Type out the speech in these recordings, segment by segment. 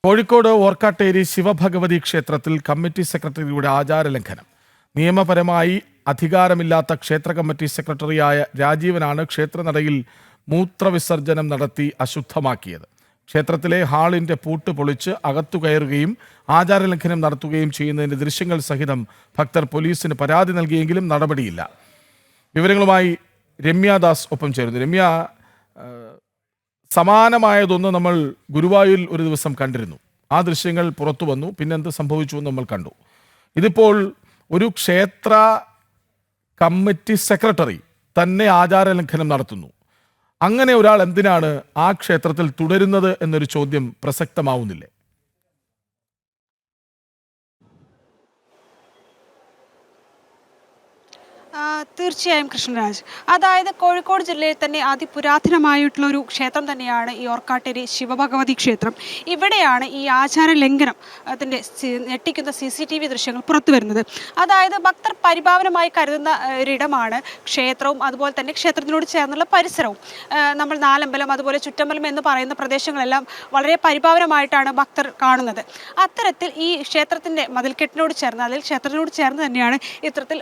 കോഴിക്കോട് ഓർക്കാട്ടേരി ശിവഭഗവതി ക്ഷേത്രത്തിൽ കമ്മിറ്റി സെക്രട്ടറിയുടെ ആചാരലംഘനം. നിയമപരമായി അധികാരമില്ലാത്ത ക്ഷേത്ര കമ്മിറ്റി സെക്രട്ടറിയായ രാജീവനാണ് ക്ഷേത്രനടയിൽ മൂത്രവിസർജനം നടത്തി അശുദ്ധമാക്കിയത്. ക്ഷേത്രത്തിലെ ഹാളിന്റെ പൂട്ട് പൊളിച്ച് അകത്തു കയറുകയും ആചാരലംഘനം നടത്തുകയും ചെയ്യുന്നതിന്റെ ദൃശ്യങ്ങൾ സഹിതം ഭക്തർ പോലീസിന് പരാതി നൽകിയെങ്കിലും നടപടിയില്ല. വിവരങ്ങളുമായി രമ്യാദാസ് ഒപ്പം ചേരുന്നു. രമ്യ, സമാനമായതൊന്ന് നമ്മൾ ഗുരുവായൂരിൽ ഒരു ദിവസം കണ്ടിരുന്നു. ആ ദൃശ്യങ്ങൾ പുറത്തു വന്നു. പിന്നെന്ത് സംഭവിച്ചു എന്ന് നമ്മൾ കണ്ടു. ഇതിപ്പോൾ ഒരു ക്ഷേത്ര കമ്മിറ്റി സെക്രട്ടറി തന്നെ ആചാരലംഘനം നടത്തുന്നു. അങ്ങനെ ഒരാൾ എന്തിനാണ് ആ ക്ഷേത്രത്തിൽ തുടരുന്നത് എന്നൊരു ചോദ്യം പ്രസക്തമാവുന്നില്ലേ? തീർച്ചയായും കൃഷ്ണരാജ്. അതായത് കോഴിക്കോട് ജില്ലയിൽ തന്നെ അതിപുരാതനമായിട്ടുള്ള ഒരു ക്ഷേത്രം തന്നെയാണ് ഈ ഓർക്കാട്ടേരി ശിവഭഗവതി ക്ഷേത്രം. ഇവിടെയാണ് ഈ ആചാര ലംഘനം അതിൻ്റെ ഞെട്ടിക്കുന്ന CCTV ദൃശ്യങ്ങൾ പുറത്തു വരുന്നത്. അതായത് ഭക്തർ പരിപാവനമായി കരുതുന്ന ഒരിടമാണ് ക്ഷേത്രവും അതുപോലെ തന്നെ ക്ഷേത്രത്തിനോട് ചേർന്നുള്ള പരിസരവും. നമ്മൾ നാലമ്പലം അതുപോലെ ചുറ്റമ്പലം എന്ന് പറയുന്ന പ്രദേശങ്ങളെല്ലാം വളരെ പരിപാവനമായിട്ടാണ് ഭക്തർ കാണുന്നത്. അത്തരത്തിൽ ഈ ക്ഷേത്രത്തിൻ്റെ മതിൽക്കെട്ടിനോട് ചേർന്ന് അതിൽ ക്ഷേത്രത്തിനോട് ചേർന്ന് തന്നെയാണ് ഇത്തരത്തിൽ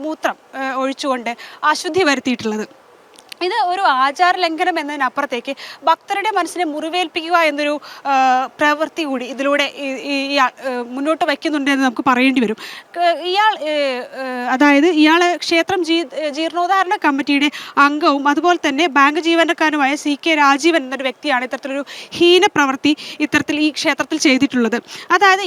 മൂത്രം ഒഴിച്ചുകൊണ്ട് അശുദ്ധി വരുത്തിയിട്ടുള്ളത്. ഇത് ഒരു ആചാര ലംഘനം എന്നതിനപ്പുറത്തേക്ക് ഭക്തരുടെ മനസ്സിനെ മുറിവേൽപ്പിക്കുക എന്നൊരു പ്രവൃത്തി കൂടി ഇതിലൂടെ ഇയാൾ മുന്നോട്ട് വയ്ക്കുന്നുണ്ടെന്ന് നമുക്ക് പറയേണ്ടി വരും. ഇയാൾ ക്ഷേത്രം ജീർണോദ്ധാരണ കമ്മിറ്റിയുടെ അംഗവും അതുപോലെ തന്നെ ബാങ്ക് ജീവനക്കാരനുമായ CK രാജീവൻ എന്നൊരു വ്യക്തിയാണ് ഇത്തരത്തിലൊരു ഹീന പ്രവൃത്തി ഇത്തരത്തിൽ ഈ ക്ഷേത്രത്തിൽ ചെയ്തിട്ടുള്ളത്. അതായത്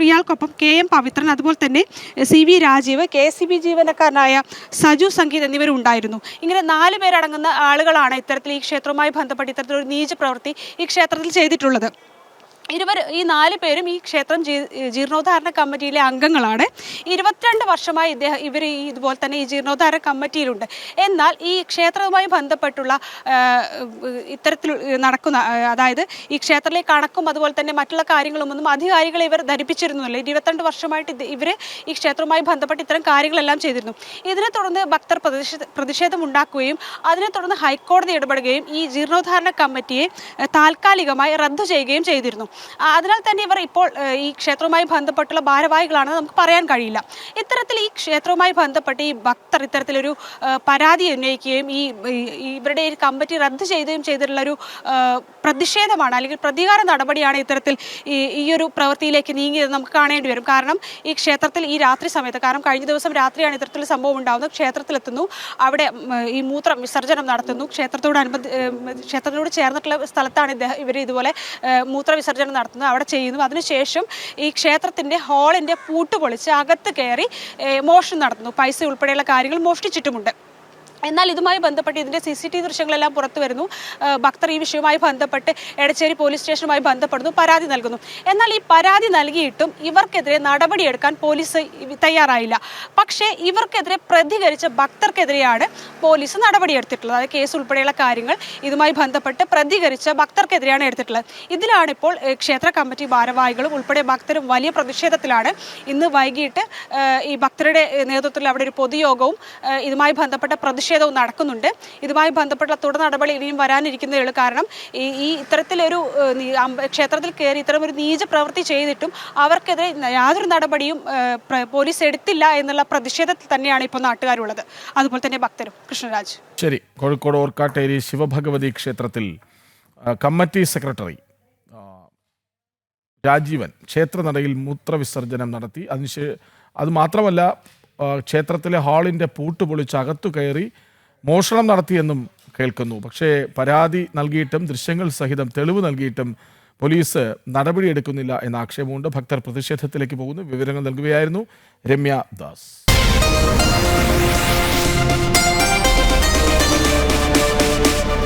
ഇയാൾക്കൊപ്പം KM പവിത്രൻ അതുപോലെ തന്നെ CV രാജീവ്, KCB ജീവനക്കാരനായ സജു സംഗീത് എന്നിവരുണ്ടായിരുന്നു. ഇങ്ങനെ 4 പേരടങ്ങുന്ന ആളുകളാണ് ഇത്തരത്തിൽ ഈ ക്ഷേത്രവുമായി ബന്ധപ്പെട്ട് ഇത്തരത്തിലൊരു നീച പ്രവൃത്തി ഈ ക്ഷേത്രത്തിൽ ചെയ്തിട്ടുള്ളത്. ഈ 4 പേരും ഈ ക്ഷേത്രം ജീർണോദ്ധാരണ കമ്മിറ്റിയിലെ അംഗങ്ങളാണ്. 22 വർഷമായി ഇവർ ഇതുപോലെ തന്നെ ഈ ജീർണോദ്ധാരണ കമ്മിറ്റിയിലുണ്ട്. എന്നാൽ ഈ ക്ഷേത്രവുമായി ബന്ധപ്പെട്ടുള്ള ഇത്തരത്തിൽ നടക്കുന്ന അതായത് ഈ ക്ഷേത്രത്തിലെ കണക്കും അതുപോലെ തന്നെ മറ്റുള്ള കാര്യങ്ങളുമൊന്നും അധികാരികളെ ഇവർ ധരിപ്പിച്ചിരുന്നില്ല. 22 വർഷമായിട്ട് ഇവർ ഈ ക്ഷേത്രവുമായി ബന്ധപ്പെട്ട് ഇത്തരം കാര്യങ്ങളെല്ലാം ചെയ്തിരുന്നു. ഇതിനെ തുടർന്ന് ഭക്തർ പ്രതിഷേധം ഉണ്ടാക്കുകയും അതിനെ തുടർന്ന് ഹൈക്കോടതി ഇടപെടുകയും ഈ ജീർണോദ്ധാരണ കമ്മിറ്റിയെ താൽക്കാലികമായി റദ്ദു ചെയ്യുകയും ചെയ്തിരുന്നു. അതിനാൽ തന്നെ ഇവർ ഇപ്പോൾ ഈ ക്ഷേത്രവുമായി ബന്ധപ്പെട്ടുള്ള ഭാരവാഹികളാണെന്ന് നമുക്ക് പറയാൻ കഴിയില്ല. ഇത്തരത്തിൽ ഈ ക്ഷേത്രവുമായി ബന്ധപ്പെട്ട് ഈ ഭക്തർ ഇത്തരത്തിലൊരു പരാതി ഉന്നയിക്കുകയും ഇവരുടെ ഈ കമ്മിറ്റി റദ്ദ് ചെയ്യുകയും ചെയ്തിട്ടുള്ളൊരു പ്രതിഷേധമാണ് അല്ലെങ്കിൽ പ്രതികാര നടപടിയാണ് ഇത്തരത്തിൽ ഈ ഒരു പ്രവൃത്തിയിലേക്ക് നീങ്ങിയത് നമുക്ക് കാണേണ്ടി വരും. കാരണം ഈ ക്ഷേത്രത്തിൽ ഈ രാത്രി സമയത്ത്, കാരണം കഴിഞ്ഞ ദിവസം രാത്രിയാണ് ഇത്തരത്തിൽ സംഭവം ഉണ്ടാകുന്നത്. ക്ഷേത്രത്തിലെത്തുന്നു, അവിടെ ഈ മൂത്രം വിസർജനം നടത്തുന്നു. ക്ഷേത്രത്തോട് ചേർന്നിട്ടുള്ള സ്ഥലത്താണ് ഇവർ ഇതുപോലെ മൂത്രവിസർജനം നടത്തുന്നത്, അവിടെ ചെയ്യുന്നു. അതിനുശേഷം ഈ ക്ഷേത്രത്തിൻ്റെ ഹാളിൻ്റെ പൂട്ട് പൊളിച്ച് അകത്ത് കയറി മോഷണം നടത്തുന്നു. പൈസ ഉൾപ്പെടെയുള്ള കാര്യങ്ങൾ മോഷ്ടിച്ചിട്ടുമുണ്ട്. എന്നാൽ ഇതുമായി ബന്ധപ്പെട്ട് ഇതിൻ്റെ CCTV ദൃശ്യങ്ങളെല്ലാം പുറത്തു വരുന്നു. ഭക്തർ ഈ വിഷയവുമായി ബന്ധപ്പെട്ട് എടച്ചേരി പോലീസ് സ്റ്റേഷനുമായി ബന്ധപ്പെടുന്നു, പരാതി നൽകുന്നു. എന്നാൽ ഈ പരാതി നൽകിയിട്ടും ഇവർക്കെതിരെ നടപടിയെടുക്കാൻ പോലീസ് തയ്യാറായില്ല. പക്ഷേ ഇവർക്കെതിരെ പ്രതികരിച്ച ഭക്തർക്കെതിരെയാണ് പോലീസ് നടപടിയെടുത്തിട്ടുള്ളത്. അതായത് കേസ് ഉൾപ്പെടെയുള്ള കാര്യങ്ങൾ ഇതുമായി ബന്ധപ്പെട്ട് പ്രതികരിച്ച ഭക്തർക്കെതിരെയാണ് എടുത്തിട്ടുള്ളത്. ഇതിലാണിപ്പോൾ ക്ഷേത്ര കമ്മിറ്റി ഭാരവാഹികളും ഉൾപ്പെടെ ഭക്തരും വലിയ പ്രതിഷേധത്തിലാണ്. ഇന്ന് വൈകിട്ട് ഈ ഭക്തരുടെ നേതൃത്വത്തിൽ അവിടെ ഒരു പൊതുയോഗവും ഇതുമായി ബന്ധപ്പെട്ട പ്രതിഷേധവും നടക്കുന്നുണ്ട്. ഇതുമായി ബന്ധപ്പെട്ട തുടർ നടപടി ഇനിയും വരാനിരിക്കുന്നതേ ഉള്ളൂ. കാരണം ഈ ഇത്തരത്തിലൊരു ക്ഷേത്രത്തിൽ കയറി ഇത്തരം ഒരു നീച പ്രവൃത്തി ചെയ്തിട്ടും അവർക്കെതിരെ യാതൊരു നടപടിയും പോലീസ് എടുത്തില്ല എന്നുള്ള പ്രതിഷേധത്തിൽ തന്നെയാണ് ഇപ്പോൾ നാട്ടുകാരുള്ളത്, അതുപോലെ തന്നെ ഭക്തരും. കൃഷ്ണരാജ്. ശരി. കോഴിക്കോട് ഓർക്കാട്ടേരി ശിവഭഗവതി ക്ഷേത്രത്തിൽ കമ്മിറ്റി സെക്രട്ടറി രാജീവൻ ക്ഷേത്രനടയിൽ മൂത്രവിസർജനം നടത്തി. അത് മാത്രമല്ല, ക്ഷേത്രത്തിലെ ഹാളിൻ്റെ പൂട്ട് പൊളിച്ച് അകത്തു കയറി മോഷണം നടത്തിയെന്നും കേൾക്കുന്നു. പക്ഷേ പരാതി നൽകിയിട്ടും ദൃശ്യങ്ങൾ സഹിതം തെളിവ് നൽകിയിട്ടും പോലീസ് നടപടിയെടുക്കുന്നില്ല എന്ന ആക്ഷേപമുണ്ട്. ഭക്തർ പ്രതിഷേധത്തിലേക്ക് പോകുന്നു. വിവരങ്ങൾ നൽകുകയായിരുന്നു രമ്യ ദാസ്.